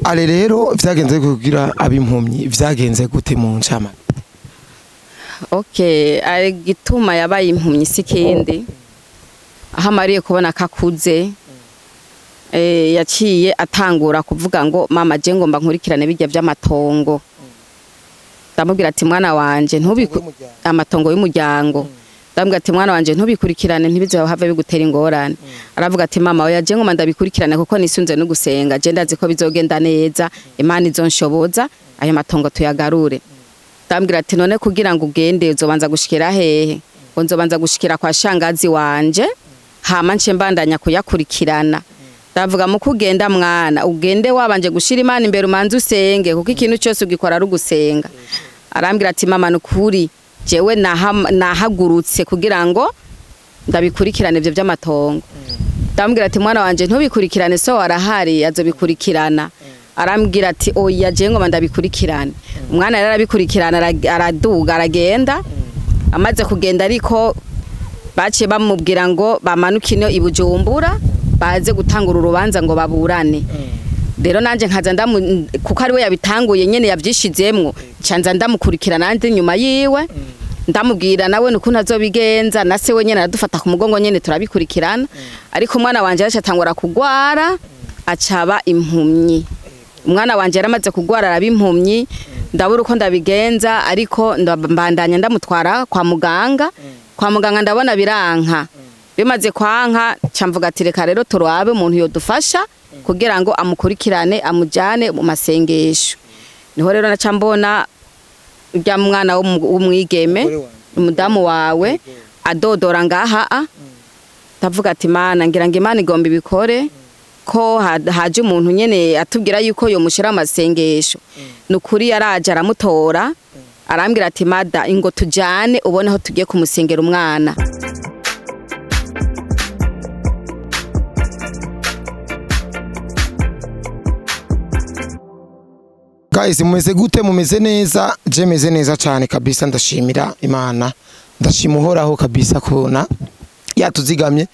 Ale rero vyagenze kugira abimpumyi vyagenze gute mu ncama? Okay, ari gituma yabaye impumyi sikindi. Aho amariye kubona kakuze yaciye atangura kuvuga ngo mama je ngomba nkurikirane bijya vy'amatongo. Ndamubwira ati mwana wanje amatongo y'umuryango. Ndamubwira ati mwana wanje ntubikurikirane ntibizahave bigutera ingorane. Aravuga ati mama oya je ngomba ndabikurikirane kuko nisunze no gusenga je ndazi ko bizogenda neza Imana izonshoboza ayo matongo tuyagarure. Ndamubwira ati none kugira ngo ugende uzobanza gushikira hehe? Ngo nzobanza gushikira kwa shangazi wanje hama nce mbandanya kuyakurikirana. Ndavuga mu kugenda mwana ugende wabanje gushira Imana imbere umanze usenge kuko ikintu cyose ugikora ari ugusenga. Arambwira ati mama nukuri jewe nahagurutse kugira ngo ndabikurikirane ivyo vy'amatongo. Ndamubwira ati mwana wanje ntubikurikirane so warahari azobikurikirana. Arambwira ati oya je ngoma ndabikurikirane. Umwana rero arabikurikirana araduga aragenda amaze kugenda ariko baciye bamubwira ngo bamanuke ino ibujumbura baze gutangura urubanza ngo baburane. Rero nanje nkaza kuko ari we yabitanguye nyene yavyishizemwo canza ndamukurikirana nanje nyuma yiwe ndamubwira nawe nukuntu azobigenza na se we nyene aradufata ku mugongo nyene turabikurikirana ariko umwana wanje yacatangura kugwara acaba impumyi. Umwana wanje yaramaze kugwara arabimpumyi ndabura uko ndabigenza ariko mbandanya ndamutwara kwa muganga ndabona biranka bimaze kwanka camvuga ati reka rero turabe umuntu yodufasha kugira ngo amukurikirane amujane mu masengesho. Niho rero naca mbona urya mwana w'umwigeme umudamu wawe adodora ngaha ndavuga ati Mana ngira ngo Imana igomba ibikore ko haje umuntu nyene atubwira yuko yo mushira amasengesho. Nukuri yaraje aramutora arambwira ati mada ingo tujane ubone aho tugiye kumusengera umwana. Guys mumeze gute? Mumeze neza? Je meze neza cyane kabisa ndashimira Imana ndashimuhoraho kabisa kubona yatuzigamye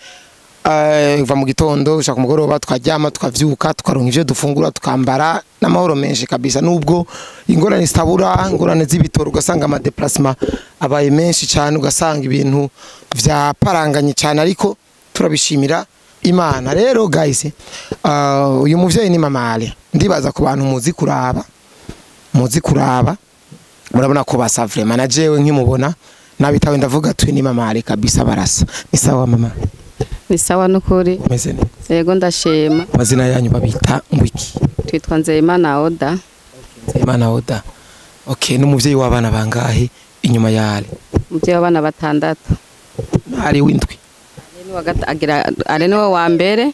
va mu gitondo ushaka umugoroba twaryama tukavyuka tukaronka ivyo dufungura tukambara n'amahoro menshi kabisa nubwo ingorane zitabura ingorane z'ibitoro ugasanga ama déplacement abaye menshi cyane ugasanga ibintu vya paranganye cyane ariko turabishimira Imana. Rero guys uyu muvyeyi ni Mama Ale ndibaza ku bantu muzi kuraba murabona ko basa vraiment na jewe nkimubona nabitawe ndavuga tu ni Mama Ale kabisa barasa. Ni sawa mama? Ni sawa nukuri. Meze neza? Yego ndashima. Amazina yanyu babita ngwiki? Twitwa Nzeyimana Oda. Nzeyimana Oda. Okay, n'umuvyeyi w'abana bangahe inyuma yale? Umuvyeyi w'abana batandatu. Ari w'indwi. Ari niwe wa mbere.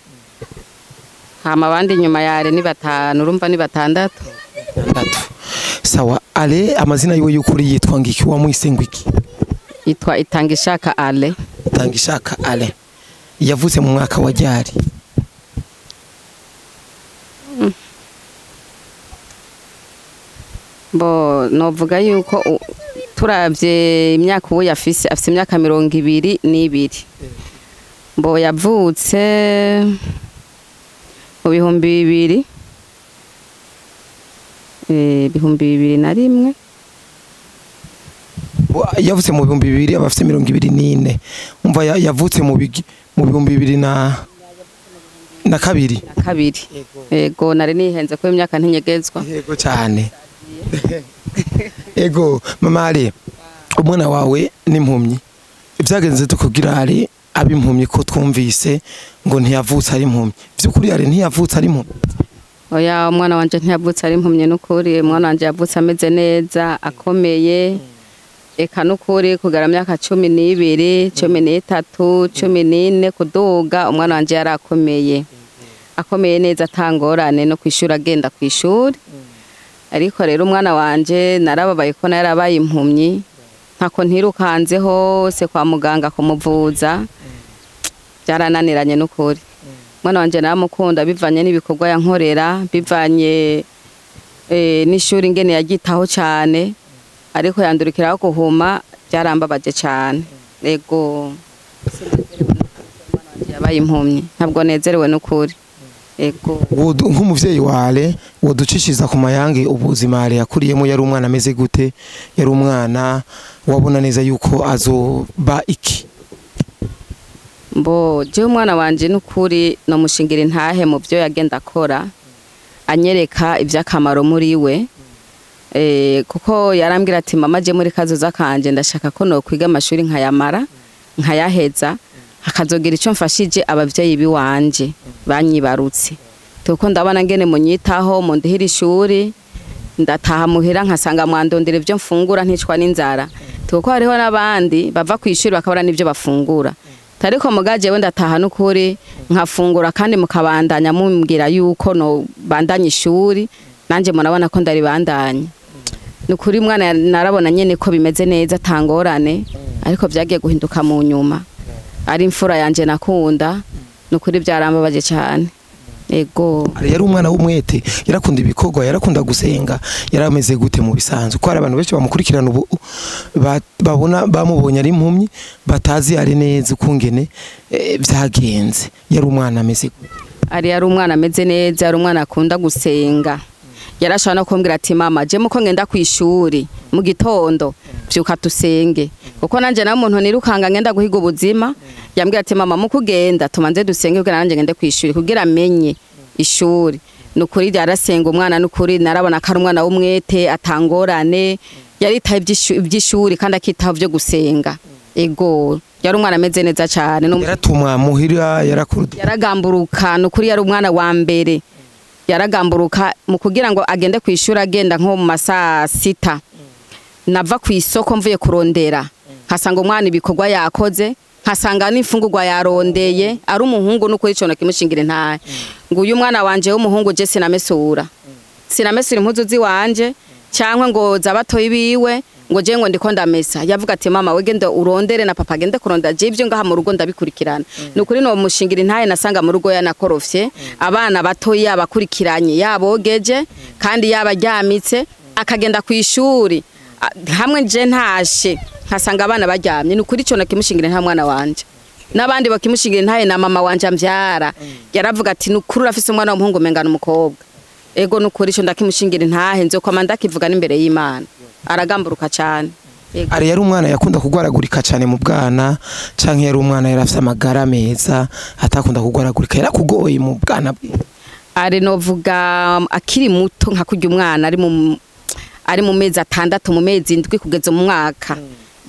Hama abandi inyuma yale ni batanu urumva ni batandatu. Sawa. Ale amazina yiwe y'ukuri yitwa ngiki wamwise ngwiki? Yitwa Itangishaka Ale. Itangishaka Ale. Yavutse mu mwaka wa ryari? Bo novuga yuko turavye imyaka ubu afise imyaka 22. Bo yavutse mu 2000 2001. Yavutse mu 2000 abafite 24. Umva yavutse mu 2002 na kabiri. Ego nari nihenze ko imyaka ntinyegezwa. Yego cyane. Ego Mama Ale umwana wawe n'impumyi vyagenze tukugira ari abimpumyi ko twumvise ngo ntiyavutse ari impumyi vyukuri ari ntiyavutse ari impumyi? Oya umwana wanje ntiyavutse ari impumyi nukuri umwana wanje yavutse ameze neza akomeye eka nukuri kugara myaka 12 13 14 kuduga umwana wanje yarakomeye akomeye neza atangorane no kwishura agenda kwishuri. Ariko rero umwana wanje narababaye ko narabaye impumyi ntako ntirukanze hose kwa muganga kumuvuza byarananiranye nukuri. Umwana wanje naramukunda bivanye n'ibikorwa yankorera bivanye n'ishuri ngene yagitaho cyane ariko yandurikiraho kuhuma byarambabaje cyane. Ego yabaye impumyi ntabwo nezerewe nukuri. ego nk'umuvyeyi wale woducishiza ku mayange ubuzima ale yakuriyemo yari umwana ameze gute yari umwana wabona neza yuko azoba iki mbo je umwana wanje n'ukuri no mushingira intahe mu byo yagenda akora anyereka iby'akamaro muri we kuko yarambwira ati mama je muri kazoza kanje ndashaka ko no kwiga amashuri nkayamara nkayaheza hakazogira icyo mfashije abavyeyi biwanje banyibarutse tuko ndabona ngene munyitaho mu ndihira ishuri ndataha muhira nkasanga mwandondera ibyo mfungura nticwa n'inzara tuko hariho n'abandi bava ku ishuri bakabara n'ibyo bafungura tariko mugaje wenda taha n'ukuri nkafungura kandi mukabandanya mumbwira yuko no bandanya ishuri nanje murabona ko ndari bandanya n'ukuri mwana narabona nyene ko bimeze neza tangorane ariko vyagiye guhinduka mu nyuma ari imfura yanje nakunda n'ukuri byarambabaje cyane ego yari umwana w'umwete yarakunda ibikorwa yarakunda gusenga yarameze gute mu bisanzwe ko hari abantu benshi bamukurikirana ubu babona bamubonye ari impumyi batazi ari neza ukungene vyagenze yari umwana ameze gute yari umwana ameze neza yari umwana akunda gusenga yarashaka no kumbwira ati mama je muko ngenda kwishuri mu gitondo byuka tusenge kuko nanje na muntu nirukanga ngenda guhiga ubuzima yambwira ati mama mukugenda tumanze dusenge kugira nanje ngende kwishuri kugira amenye ishuri nukuri yarasenga umwana nukuri narabona ko ari umwana w'umwete atangorane yaritaye iby'ishuri kandi akitaho byo gusenga ego yari umwana ameze neza cyane yaratumwa muhira yaragamburuka nukuri yari umwana wa mbere yaragamburuka mu kugira ngo agende kwishuri agenda nko mu masaa 6 nava ku isoko mvuye kurondera nkasanga umwana ibikorwa yakoze nkasanga n'imfungurwa yarondeye ari umuhungu n'ukuri cyo nakimushingira ntahe ngo uyu mwana wanje w'umuhungu je sinamesura impuzu ziwanje cyangwa ngo zabatoyi biwe ngo je ngo ndiko ndamesa yavuga ati mama wegende urondere na papa gende kuronda je ibyo ngaha mu rugo ndabikurikirana n'ukuri no mushingira ntahe nasanga mu rugo yanakorofye abana batoyi abakurikiranye yabogeje kandi yabajyamitse akagenda ku ishuri hamwe je ntashe nkasanga abana baryamye n'ukuri cyo nakimushingira nta mwana wanje nabandi bakimushingira ntahe na mama wanje amvyara yaravuga ati n'ukuri urafise umwana w'umuhungu mengana umukobwa ego n'ukuri cyo ndakimushingira ntahe nzo kwama ndakivuga n'imbere y'Imana aragamburuka cyane ari yari umwana yakunda kugwaragurika cyane mu bwana canke yari umwana yarafise amagara meza atakunda kugwaragurika yarakugoye mu bwana bwe ari novuga akiri muto nka kurya umwana ari mu mezi 6 mu mezi 7 kugeza mu mwaka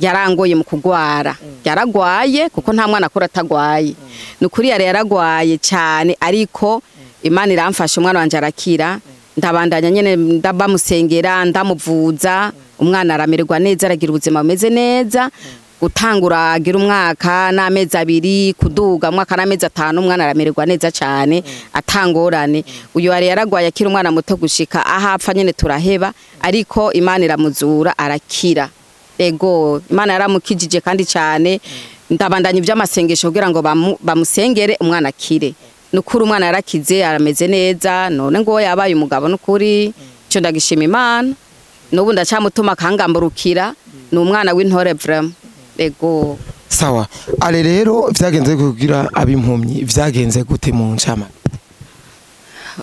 yarangoye mu kugwara yaragwaye kuko nta mwana akora atagwaye n'ukuri yaragwaye cyane ariko Imana iramfasha umwana wanje arakira ndabandanya nyene ndabamusengera ndamuvuza umwana aramererwa neza aragira ubuzima bumeze neza gutangura agira umwaka n'amezi 2 kuduga umwaka n'amezi 5 umwana aramererwa neza cyane atangorane uyu ari yaragwaye akira umwana muto gushika ahapfa nyene turaheba ariko Imana iramuzura arakira ego Imana yaramukijije kandi cyane ndabandanya iby'amasengesho kugira ngo bamusengere umwana akire nukuri umwana yarakize arameze neza none ngo yabaye umugabo nukuri cyo ndagishima Imana nubu ndacamutuma kangamburukira ni umwana w'intore vraiment ego sawa ale rero vyagenze kugira abimpumyi vyagenze gute mu ncama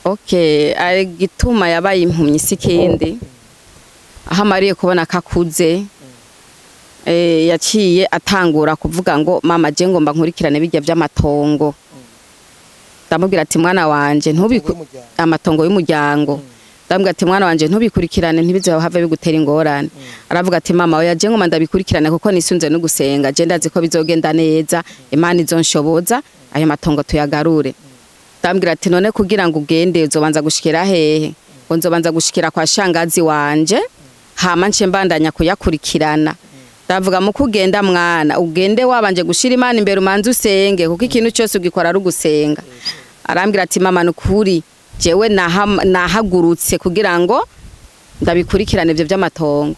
okay ari gituma yabaye impumyi sikende aha mariye kubona kakuze yaciye atangura kuvuga ngo mama je ngomba nkurikirane bijya by'amatongo ndamubwira ati mwana wanje amatongo y'umuryango ndamubwira ati mwana wanje ntubikurikirane ntibize have bigutera ingorane aravuga ati mama oya je ngoma ndabikurikirane kuko nisunze no gusenga je ndazi ko bizogenda neza Imana izonshoboza ayo matongo tuyagarure ndamubwira ati none kugira ngo ugende uzobanza gushikira hehe ngo nzobanza gushikira kwa shangazi wanje hama nce mbandanya kuyakurikirana ndavuga mu kugenda mwana ugende wabanje gushira Imana imbere umanze usenge kuko ikintu cyose ugikora ari gusenga arambwira ati mama nukuri jewe nahagurutse kugira ngo ndabikurikirane ibyo by'amatongo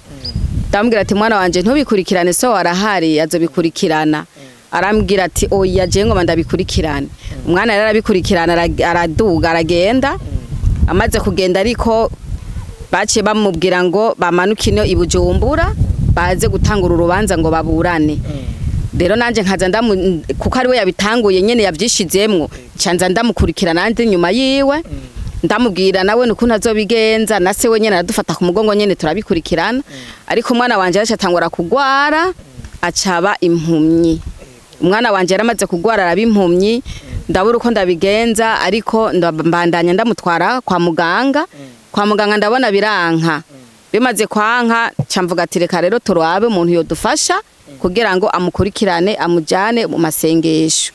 ndambwira ati mwana wanje ntubikurikirane so warahari azobikurikirana arambwira ati oya je ngo ndabikurikirane umwana rero arabikurikirana araduga aragenda amaze kugenda ariko baciye bamubwira ngo bamanukine ibujumbura baze gutangura urubanza ngo baburane rero nanje nkaza kuko ari we yabitanguye nyene yavyishizemwo canza ndamukurikira nandi nyuma yiwe ndamubwira nawe nukuntu azobigenza na se we nyene aradufata ku mugongo nyene turabikurikirana ariko umwana wanje yacatangura kugwara acaba impumyi umwana wanje yaramaze kugwara arabimpumyi ndabura uko ndabigenza ariko mbandanya ndamutwara kwa muganga ndabona biranka bimaze kwanka camvuga ati reka rero turabe umuntu yodufasha kugira ngo amukurikirane amujane mu masengesho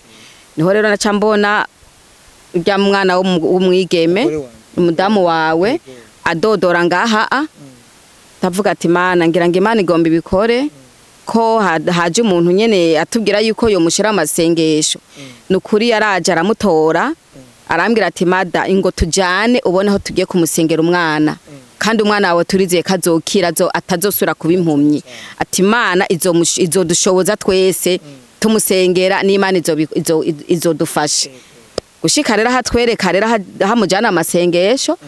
niho rero naca mbona urya mwana w'umwigeme umudamu wawe adodora ngaha ndavuga ati mana ngira ngo Imana igomba ibikore ko haje umuntu nyene atubwira yuko yo mushira amasengesho nukuri yaraje aramutora arambwira ati mada ingo tujane ubone aho tugiye kumusengera umwana kandi umwana wawe turizeye kazokira atazosura kuba impumyi ati Imana izodushoboza twese tumusengera n'Imana izodufasha gushika rero hatwereka rero hamujana amasengesho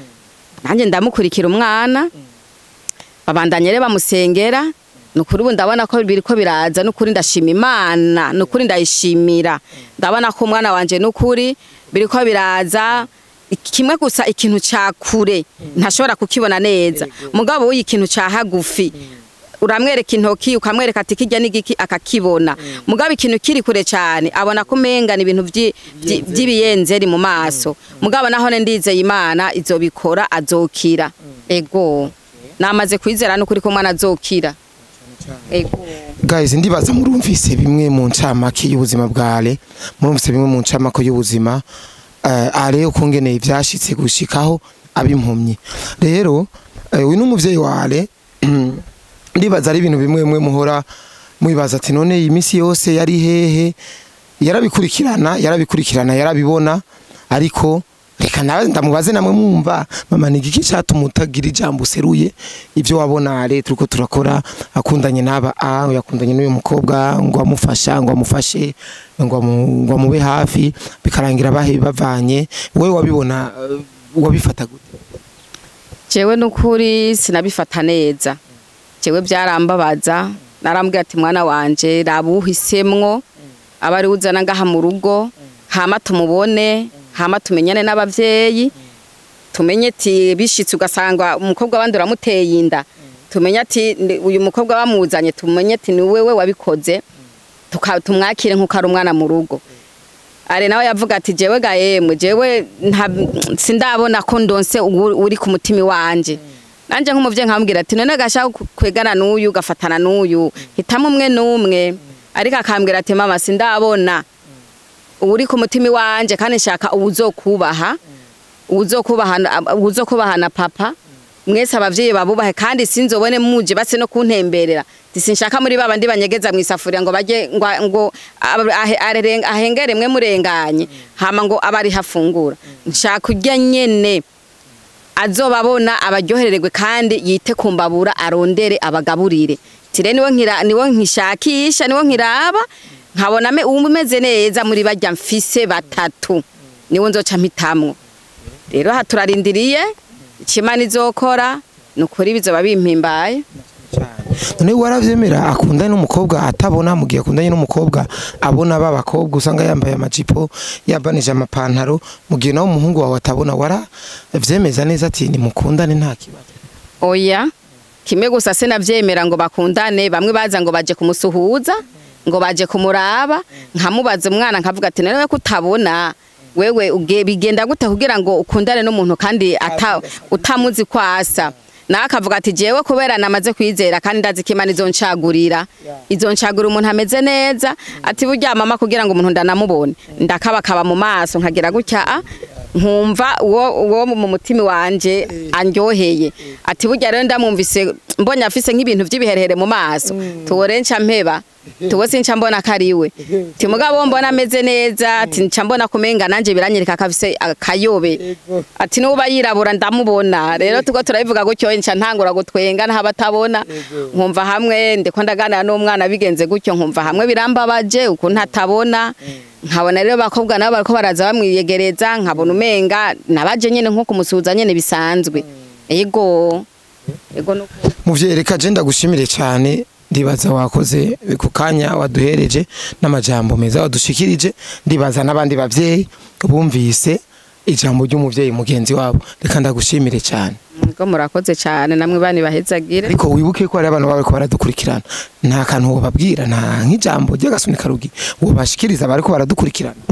nanje ndamukurikira umwana babandanye rero bamusengera nukuri ubu ndabona ko biriko biraza nukuri ndashima Imana nukuri ndayishimira ndabona ko umwana wanje nukuri biriko biraza kimwe gusa ikintu cakure ntashobora kukibona neza mugabo uyi ikintu cahagufi uramwereka intoki ukamwereka ati kijya n'igiki akakibona mugabo ikintu kiri kure cyane abona ko menga ni ibintu by'ibiyenzeri mu maso mugabo naho ndizeye Imana izobikora azokira ego namaze kwizera n'ukuri ko mwana azokira ego guys ndibaza murumvise bimwe mu ncamake y'ubuzima bwale murumvise bimwe mu ncamake y'ubuzima ale ukungene ivyashitse gushikaho abimpumyi rero uyu n'umuvyeyi wale ndibaza ari ibintu bimwe muhora mubibaza ati none iyi misi yose yari hehe yarabikurikirana yarabibona ariko reka ndamubaze namwe mwumva mama ni igiki cyatuma utagira ijambo useruye ibyo wabona ale turiko turakora akundanye n'aba yakundanye n'uyu mukobwa ngo amufasha ngo amufashe ngo amube hafi bikarangira bavanye wewe wabibona wabifata gute jewe n'ukuri sinabifata neza jewe byarambabaza narambwiye ati mwana wanje rabuhisemwo abari uzana ngaha mu rugo hama tumubone hama tumenyane n'abavyeyi tumenye ati bishitse ugasanga umukobwa abandi uramuteye inda tumenye ati uyu mukobwa bamuzanye tumenye ati ni wewe wabikoze tumwakire nk'uko ari umwana mu rugo are nawe yavuga ati jewe gahemwe jewe sindabona ko ndonse uri ku mutima wanje nanje nk'umuvye nkambwira ati none gashaka kwegana n'uyu gafatana n'uyu hitamo umwe n'umwe ariko akambwira ati mama sindabona uri ku mutima wanje kandi nshaka uzokubahana papa mwese abavyeyi babubahe kandi sinzobone muje base no kuntemberera sinshaka muri babandi banyegeza mwisafuriya ngo baje ngo ahengere mwe murenganye hama ngo abari hafungura nshaka kurya nyene azobabona abaryohererwe kandi yite kumbabura arondere abagaburire tire niwo nkishakisha niwo nkiraba nkabona umeze neza muri bajya mfise batatu niwo nzoca mpitamwo rero haturarindiriye ikimana izokora nukuri bizoba bimpimbaye none waravyemera akundanye n'umukobwa atabona mugiye akundanye n'umukobwa abona babakobwa usanga yambaye amajipo yabanije amapantaro mugiye nawo umuhungu wawe atabona waravyemeza neza ati ni mukundane nta kibazo oya kimwe gusa se navyemera ngo bakundane bamwe baza ngo baje kumusuhuza ngo baje kumuraba nkamubaza umwana nkavuga ati none kutabona wewe bigenda gute kugira ngo ukundane n'umuntu kandi utamuzi kwasa na akavuga ati jewe kubera namaze kwizera kandi ndazi ko Imana izoncagurira umuntu ameze neza ati burya mama kugira ngo umuntu ndanamubone ndakabakaba mu maso nkagira gutya nkumva uwo mu mutima wanje andyoheye ati burya rero ndamumvise mbonye afise nk'ibintu by'ibiherehere mu maso tuworenca mpeba tuwose nca mbona kariwe ti mugabo mbona ameze neza ati nca mbona kumenga nanje biranyereka kafise akayobe ati nuba yirabura ndamubona rero tuko turabivuga gutyo nca ntangura gutwenga ntabatabona nkumva hamwe ndiko ndaganira n'umwana bigenze gutyo nkumva hamwe birambabaje ukuntu atabona nkabona rero bakobwa nabo bariko baraza bamwiyegereza nkabona umenga nabaje nyene nko kumusuhuza nyene bisanzwe ego nuko muvye reka je ndagushimire cyane ndibaza wakoze ku kanya waduhereje n'amajambo meza wadushikirije, ndibaza n'abandi bavyeyi bumvise ijambo ry'umuvyeyi mugenzi wabo, reka ndagushimire cyane. Ngo murakoze cyane namwe bani bahezagire. Ariko wibuke ko ari abantu bariko baradukurikirana, nta kantu wobabwira, nta nk'ijambo ry'agasunika rugi wobashikiriza bariko baradukurikirana.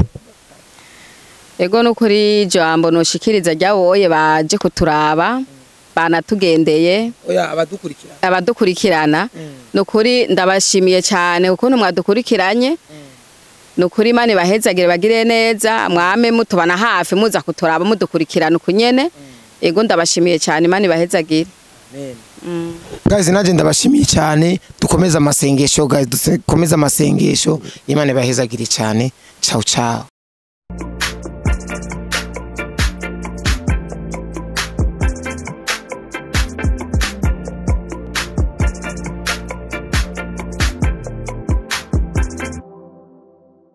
Ego nukuri jambo noshikiriza ryawoye baje kuturaba banatugendeye oya abadukurikirana nukuri ndabashimiye cyane ukuntu mwadukurikiranye nukuri Imana bahezagire bagire neza mwame mutubana hafi muza kuturaba mudukurikirana ukunyene ego ndabashimiye cyane Imana bahezagire. Amen. Guys naje ndabashimiye cyane, dukomeza amasengesho guys, dukomeza amasengesho, Imana bahezagire cyane. Ciao ciao.